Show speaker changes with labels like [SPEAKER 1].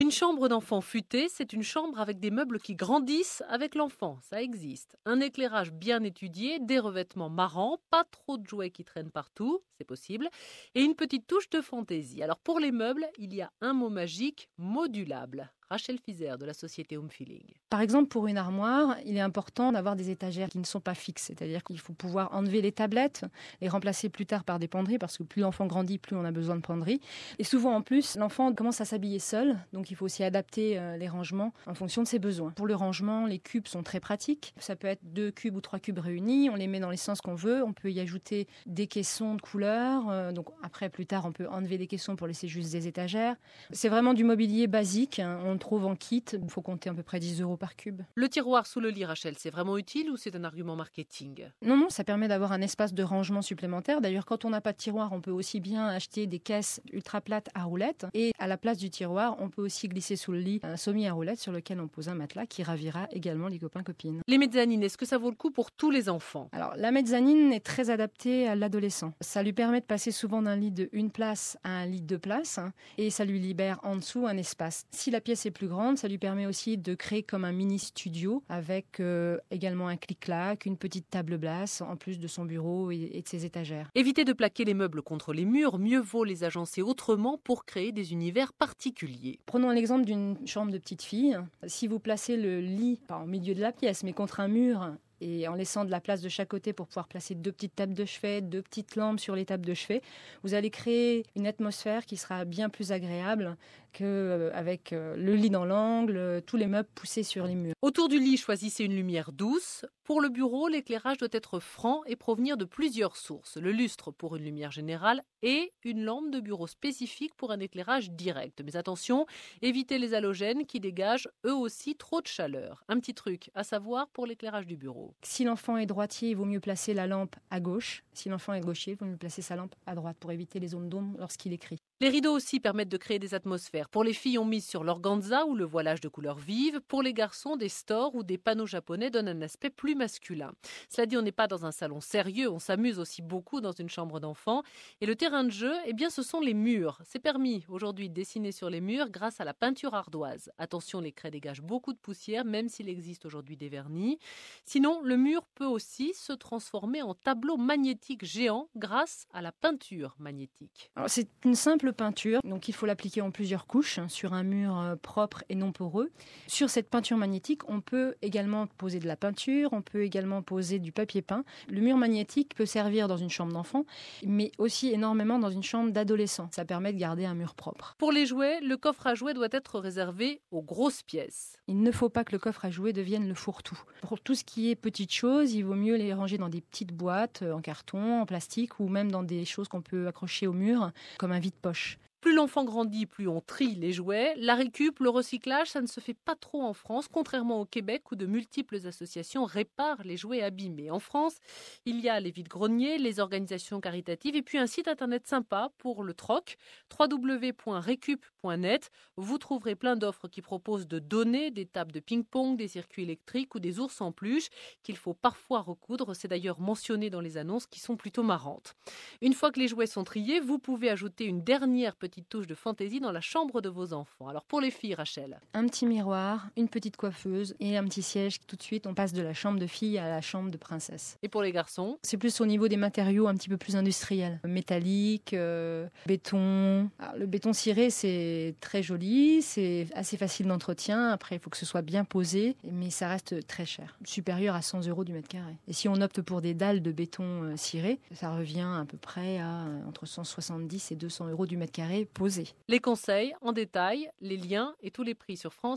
[SPEAKER 1] Une chambre d'enfant futée, c'est une chambre avec des meubles qui grandissent avec l'enfant, ça existe. Un éclairage bien étudié, des revêtements marrants, pas trop de jouets qui traînent partout, c'est possible, et une petite touche de fantaisie. Alors pour les meubles, il y a un mot magique, modulable. Rachel Fizer de la société Home Feeling.
[SPEAKER 2] Par exemple, pour une armoire, il est important d'avoir des étagères qui ne sont pas fixes. C'est-à-dire qu'il faut pouvoir enlever les tablettes, les remplacer plus tard par des penderies, parce que plus l'enfant grandit, plus on a besoin de penderies. Et souvent, en plus, l'enfant commence à s'habiller seul, donc il faut aussi adapter les rangements en fonction de ses besoins. Pour le rangement, les cubes sont très pratiques. Ça peut être 2 cubes ou 3 cubes réunis. On les met dans les sens qu'on veut. On peut y ajouter des caissons de couleurs. Donc après, plus tard, on peut enlever des caissons pour laisser juste des étagères. C'est vraiment du mobilier basique. On le trouve en kit. Il faut compter à peu près 10 € par cube.
[SPEAKER 1] Le tiroir sous le lit, Rachel, c'est vraiment utile ou c'est un argument marketing?
[SPEAKER 2] Non, ça permet d'avoir un espace de rangement supplémentaire. D'ailleurs, quand on n'a pas de tiroir, on peut aussi bien acheter des caisses ultra plates à roulettes. Et à la place du tiroir, on peut aussi glisser sous le lit un sommier à roulettes sur lequel on pose un matelas qui ravira également les copains-copines.
[SPEAKER 1] Les mezzanines, est-ce que ça vaut le coup pour tous les enfants?
[SPEAKER 2] Alors, la mezzanine est très adaptée à l'adolescent. Ça lui permet de passer souvent d'un lit de 1 place à un lit de 2 places et ça lui libère en dessous un espace. Si la pièce est plus grande, ça lui permet aussi de créer comme un mini studio avec également un clic-clac, une petite table basse en plus de son bureau et de ses étagères.
[SPEAKER 1] Évitez de plaquer les meubles contre les murs, mieux vaut les agencer autrement pour créer des univers particuliers.
[SPEAKER 2] Prenons l'exemple d'une chambre de petite fille. Si vous placez le lit pas au milieu de la pièce mais contre un mur et en laissant de la place de chaque côté pour pouvoir placer 2 petites tables de chevet, 2 petites lampes sur les tables de chevet, vous allez créer une atmosphère qui sera bien plus agréable qu'avec le lit dans l'angle, tous les meubles poussés sur les murs.
[SPEAKER 1] Autour du lit, choisissez une lumière douce. Pour le bureau, l'éclairage doit être franc et provenir de plusieurs sources. Le lustre pour une lumière générale et une lampe de bureau spécifique pour un éclairage direct. Mais attention, évitez les halogènes qui dégagent eux aussi trop de chaleur. Un petit truc à savoir pour l'éclairage du bureau.
[SPEAKER 2] Si l'enfant est droitier, il vaut mieux placer la lampe à gauche. Si l'enfant est gaucher, il vaut mieux placer sa lampe à droite pour éviter les zones d'ombre lorsqu'il écrit.
[SPEAKER 1] Les rideaux aussi permettent de créer des atmosphères. Pour les filles, on mise sur l'organza ou le voilage de couleurs vives. Pour les garçons, des stores ou des panneaux japonais donnent un aspect plus masculin. Cela dit, on n'est pas dans un salon sérieux, on s'amuse aussi beaucoup dans une chambre d'enfant. Et le terrain de jeu, eh bien, ce sont les murs. C'est permis aujourd'hui de dessiner sur les murs grâce à la peinture ardoise. Attention, les craies dégagent beaucoup de poussière, même s'il existe aujourd'hui des vernis. Sinon, le mur peut aussi se transformer en tableau magnétique géant grâce à la peinture magnétique.
[SPEAKER 2] Alors, c'est une simple peinture, donc il faut l'appliquer en plusieurs couches sur un mur propre et non poreux. Sur cette peinture magnétique, on peut également poser de la peinture, on peut également poser du papier peint. Le mur magnétique peut servir dans une chambre d'enfant, mais aussi énormément dans une chambre d'adolescent. Ça permet de garder un mur propre.
[SPEAKER 1] Pour les jouets, le coffre à jouets doit être réservé aux grosses pièces.
[SPEAKER 2] Il ne faut pas que le coffre à jouets devienne le fourre-tout. Pour tout ce qui est petites choses, il vaut mieux les ranger dans des petites boîtes en carton, en plastique ou même dans des choses qu'on peut accrocher au mur, comme un vide-poche.
[SPEAKER 1] Plus l'enfant grandit, plus on trie les jouets. La récup, le recyclage, ça ne se fait pas trop en France, contrairement au Québec où de multiples associations réparent les jouets abîmés. En France, il y a les vides-greniers, les organisations caritatives et puis un site internet sympa pour le troc, www.recup.net. Vous trouverez plein d'offres qui proposent de donner des tables de ping-pong, des circuits électriques ou des ours en peluche qu'il faut parfois recoudre. C'est d'ailleurs mentionné dans les annonces qui sont plutôt marrantes. Une fois que les jouets sont triés, vous pouvez ajouter une dernière petite touche de fantaisie dans la chambre de vos enfants. Alors pour les filles, Rachel?
[SPEAKER 2] Un petit miroir, une petite coiffeuse et un petit siège. Tout de suite, on passe de la chambre de fille à la chambre de princesse.
[SPEAKER 1] Et pour les garçons?
[SPEAKER 2] C'est plus au niveau des matériaux un petit peu plus industriels. Métallique, béton. Alors, le béton ciré, c'est très joli, c'est assez facile d'entretien. Après, il faut que ce soit bien posé, mais ça reste très cher. Supérieur à 100 € du mètre carré. Et si on opte pour des dalles de béton ciré, ça revient à peu près à entre 170 et 200 € du mètre carré posé.
[SPEAKER 1] Les conseils en détail, les liens et tous les prix sur France.